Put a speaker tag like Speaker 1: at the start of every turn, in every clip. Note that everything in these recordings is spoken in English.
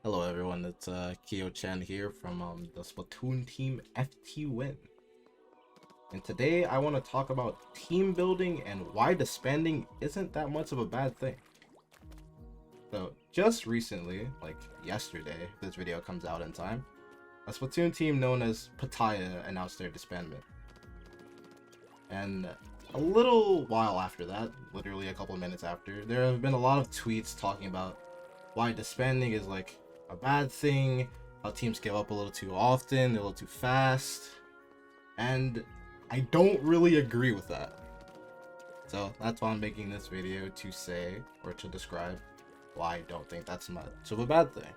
Speaker 1: Hello everyone, it's Kyo here from the Splatoon team FT Win. And today I want to talk about team building and why disbanding isn't that much of a bad thing. So just recently, like yesterday, if this video comes out in time, a Splatoon team known as Pattaya announced their disbandment. And a little while after that, literally a couple minutes after, there have been a lot of tweets talking about why disbanding is like a bad thing, how teams give up a little too often, they're a little too fast, and I don't really agree with that. So that's why I'm making this video, to say or to describe why I don't think that's much of a bad thing.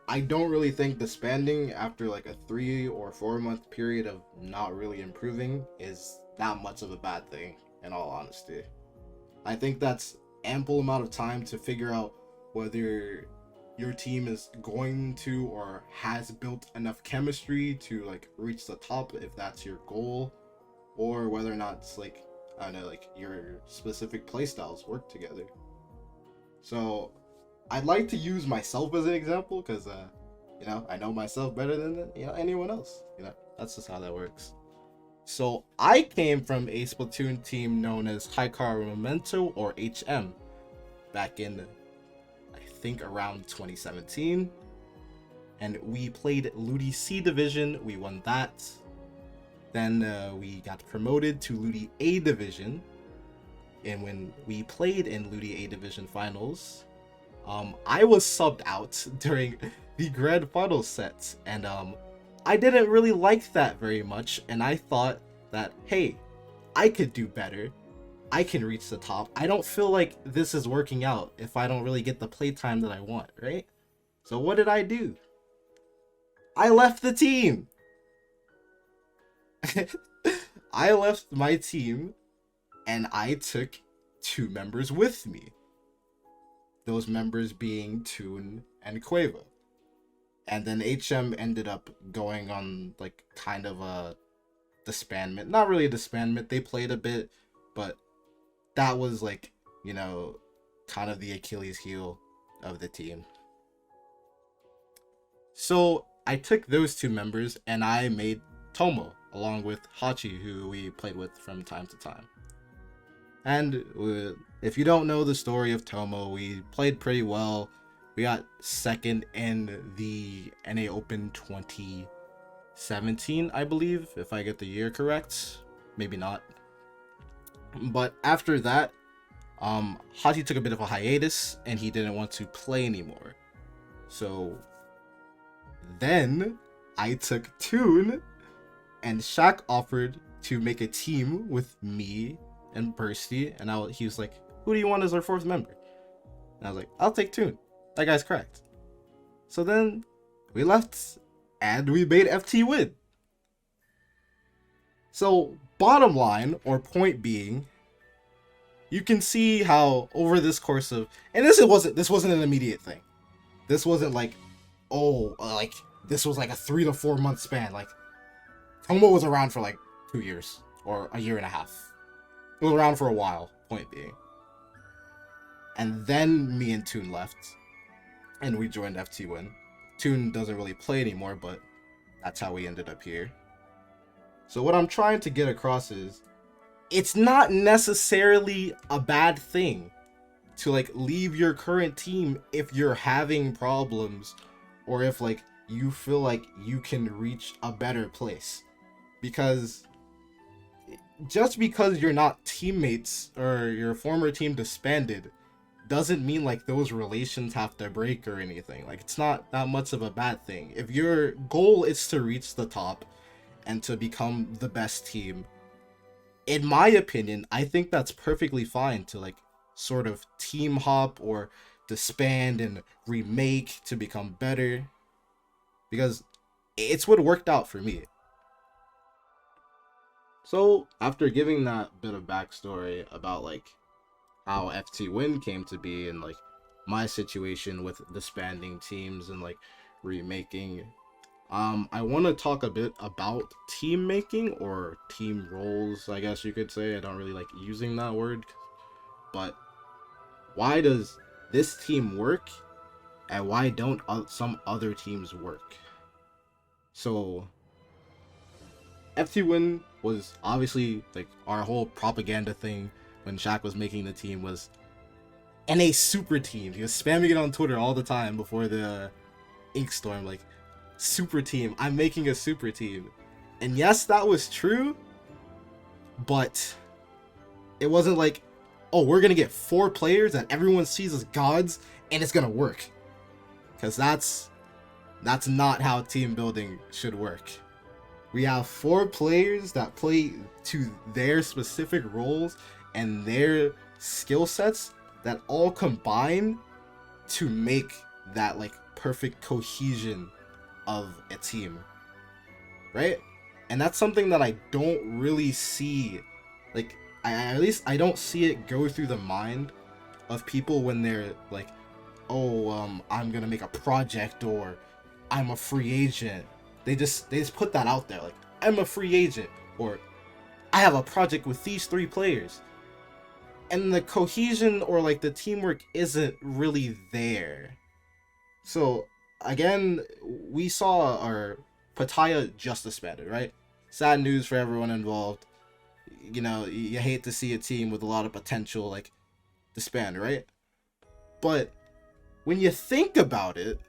Speaker 1: I don't really think disbanding after like a 3 or 4 month period of not really improving is that much of a bad thing, in all honesty. I think that's ample amount of time to figure out whether your team is going to or has built enough chemistry to like reach the top, if that's your goal, or whether or not it's like, I don't know, like your specific playstyles work together. So I'd like to use myself as an example because I know myself better than anyone else. That's just how that works. So I came from a Splatoon team known as Hikaru Memento, or HM, back in I think around 2017, and we played Ludi C Division. We won that. Then we got promoted to Ludi A Division, and when we played in Ludi A Division finals, I was subbed out during the grand final sets, and I didn't really like that very much, and I thought that, hey, I could do better. I can reach the top. I don't feel like this is working out if I don't really get the playtime that I want, right? So what did I do? I left the team. I left my team and I took 2 members with me. Those members being Toon and Quavo. And then HM ended up going on like kind of a disbandment. Not really a disbandment. They played a bit, but that was like, kind of the Achilles heel of the team. So I took those 2 members and I made Tomo along with Hachi, who we played with from time to time. And if you don't know the story of Tomo, we played pretty well. We got second in the NA Open 2017, I believe, if I get the year correct. Maybe not. But after that, Hachi took a bit of a hiatus and he didn't want to play anymore. So then I took Toon, and Shaq offered to make a team with me and Bursty, and he was like, who do you want as our 4th member? And I was like, I'll take Toon. That guy's correct. So then we left and we made FT Win. So bottom line, or point being, you can see how over this course of, and this wasn't an immediate thing. This wasn't like, this was like a 3 to 4 month span. Like, Tomo was around for like 2 years or a year and a half. It was around for a while, point being. And then me and Toon left, and we joined FT Win. Toon doesn't really play anymore, but that's how we ended up here. So what I'm trying to get across is, it's not necessarily a bad thing to like leave your current team if you're having problems, or if like you feel like you can reach a better place. Because just because you're not teammates or your former team disbanded doesn't mean like those relations have to break or anything. Like, it's not that much of a bad thing. If your goal is to reach the top and to become the best team, in my opinion, I think that's perfectly fine to like sort of team hop or disband and remake to become better, because it's what worked out for me. So after giving that bit of backstory about like how FT Win came to be and like my situation with disbanding teams and like remaking, I want to talk a bit about team making, or team roles, I guess you could say. I don't really like using that word, but why does this team work and why don't some other teams work? So FT1 was obviously like our whole propaganda thing when Shaq was making the team was NA super team. He was spamming it on Twitter all the time before the ink storm, like, super team, I'm making a super team. And yes, that was true, but it wasn't like, oh, we're gonna get 4 players that everyone sees as gods and it's gonna work, because that's not how team building should work. We have 4 players that play to their specific roles and their skill sets that all combine to make that like perfect cohesion of a team, right? And that's something that I don't really see, like, at least I don't see it go through the mind of people when they're like, oh, I'm gonna make a project, or I'm a free agent. They just put that out there, like, I'm a free agent, or I have a project with these 3 players. And the cohesion or like the teamwork isn't really there. So again, we saw our Pattaya just disbanded, right? Sad news for everyone involved. You know, you hate to see a team with a lot of potential like disband, right? But when you think about it,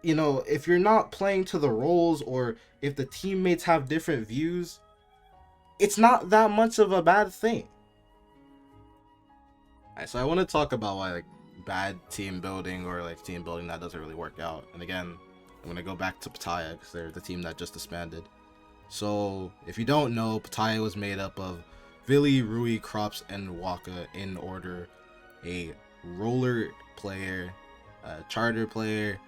Speaker 1: you know, if you're not playing to the roles, or if the teammates have different views, it's not that much of a bad thing. Alright, so I want to talk about why like bad team building, or like team building that doesn't really work out. And again, I'm gonna go back to Pattaya because they're the team that just disbanded. So if you don't know, Pattaya was made up of Vili, Rui, Crops, and Waka in order: a roller player, a charter player,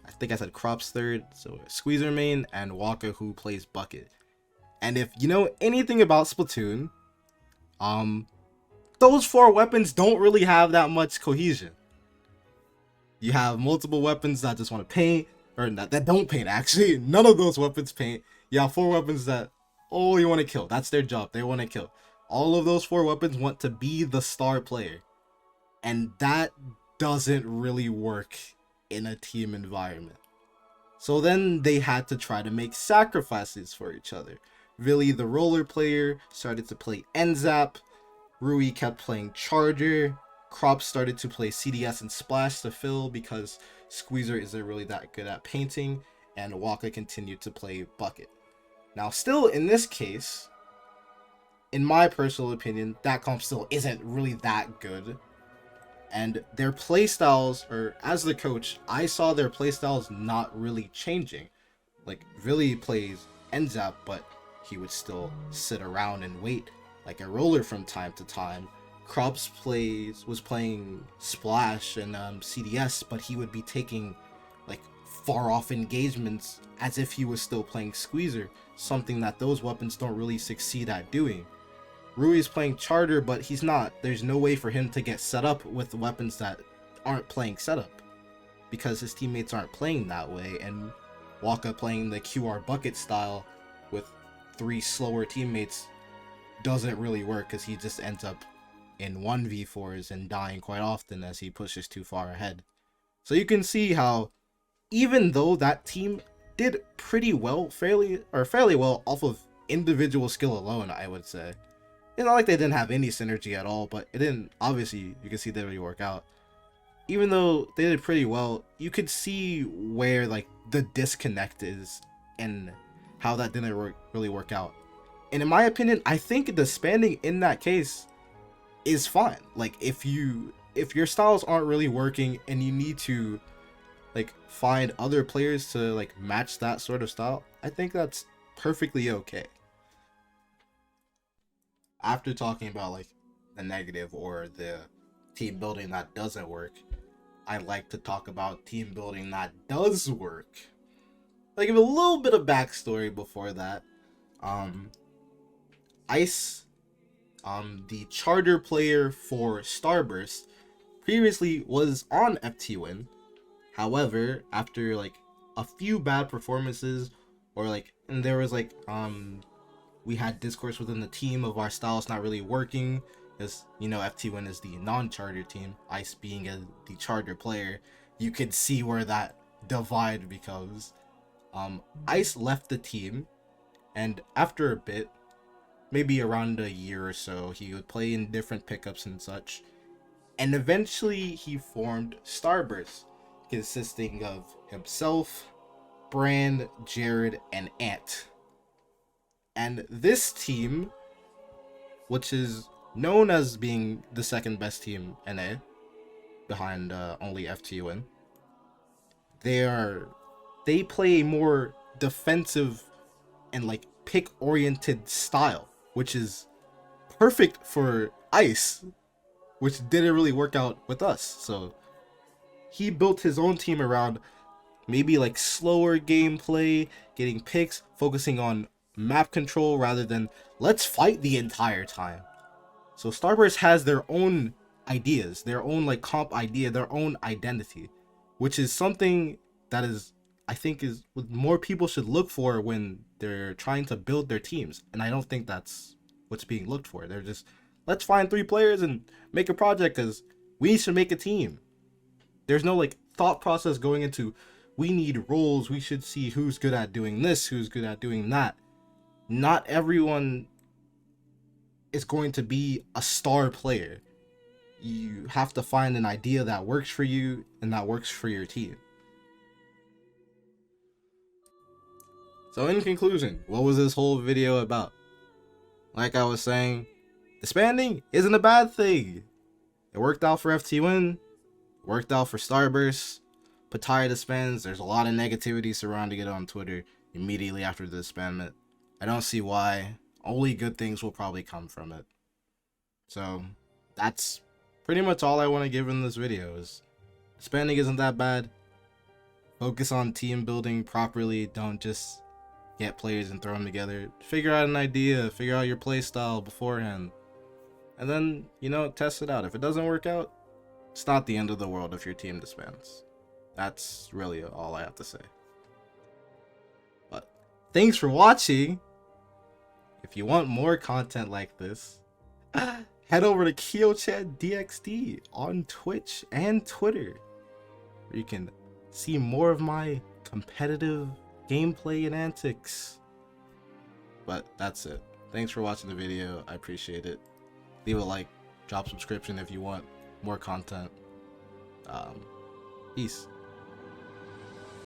Speaker 1: I think I said Crops third, so a squeezer main, and Waka who plays bucket. And if you know anything about Splatoon, those 4 weapons don't really have that much cohesion. You have multiple weapons that just want to paint, or that don't paint actually. None of those weapons paint. You have 4 weapons that only want to kill. That's their job. They want to kill. All of those 4 weapons want to be the star player. And that doesn't really work in a team environment. So then they had to try to make sacrifices for each other. Vili, the roller player, started to play NZAP. Rui kept playing Charger. Crops started to play CDS and Splash to fill because Squeezer isn't really that good at painting. And Waka continued to play Bucket. Now, still in this case, in my personal opinion, that comp still isn't really that good. And their playstyles, or as the coach, I saw their playstyles not really changing. Like, Vili plays NZAP, but he would still sit around and wait like a roller from time to time. Crops was playing Splash and CDS, but he would be taking like far off engagements as if he was still playing Squeezer, something that those weapons don't really succeed at doing. Rui is playing Charter, but he's not. There's no way for him to get set up with weapons that aren't playing setup, because his teammates aren't playing that way, and Waka playing the QR bucket style with 3 slower teammates doesn't really work, because he just ends up in 1v4s and dying quite often as he pushes too far ahead. So you can see how, even though that team did pretty well, fairly well off of individual skill alone, I would say. It's not like they didn't have any synergy at all, but it didn't, obviously, you can see they really work out. Even though they did pretty well, you could see where like the disconnect is and how that didn't really work out. And in my opinion, I think disbanding in that case is fine. Like, if your styles aren't really working and you need to like find other players to like match that sort of style, I think that's perfectly okay. After talking about like the negative or the team building that doesn't work, I like to talk about team building that does work. I'll give a little bit of backstory before that. Ice, the charter player for Starburst, previously was on FT1. However, after like a few bad performances, or like, and there was like we had discourse within the team of our styles not really working, Because, you know, FT1 is the non-charter team. Ice being the charter player, you could see where that divide becomes. Ice left the team, and after a bit, maybe around a year or so, he would play in different pickups and such. And eventually he formed Starburst, consisting of himself, Brand, Jared, and Ant. And this team, which is known as being the second best team NA, behind only FTUN, they play a more defensive and like pick oriented style, which is perfect for Ice, which didn't really work out with us. So he built his own team around maybe like slower gameplay, getting picks, focusing on map control rather than let's fight the entire time. So Starburst has their own ideas, their own like comp idea, their own identity, which is something that is, I think, is what more people should look for when they're trying to build their teams. And I don't think that's what's being looked for. They're just, let's find 3 players and make a project because we should make a team. There's no like thought process going into, we need roles, we should see who's good at doing this, who's good at doing that. Not everyone is going to be a star player. You have to find an idea that works for you and that works for your team. So in conclusion, what was this whole video about? Like I was saying, disbanding isn't a bad thing. It worked out for FT1, worked out for Starburst. Pataya disbands, there's a lot of negativity surrounding it on Twitter immediately after the disbandment. I don't see why. Only good things will probably come from it. So that's pretty much all I want to give in this video. Is disbanding isn't that bad. Focus on team building properly. Don't just get players and throw them together. Figure out an idea, figure out your play style beforehand, and then, you know, test it out. If it doesn't work out, it's not the end of the world if your team disbands. That's really all I have to say. But thanks for watching. If you want more content like this, head over to KYOchat DXD on Twitch and Twitter, where you can see more of my competitive gameplay and antics. But that's it. Thanks for watching the video. I appreciate it. Leave a like, drop subscription if you want more content. Peace.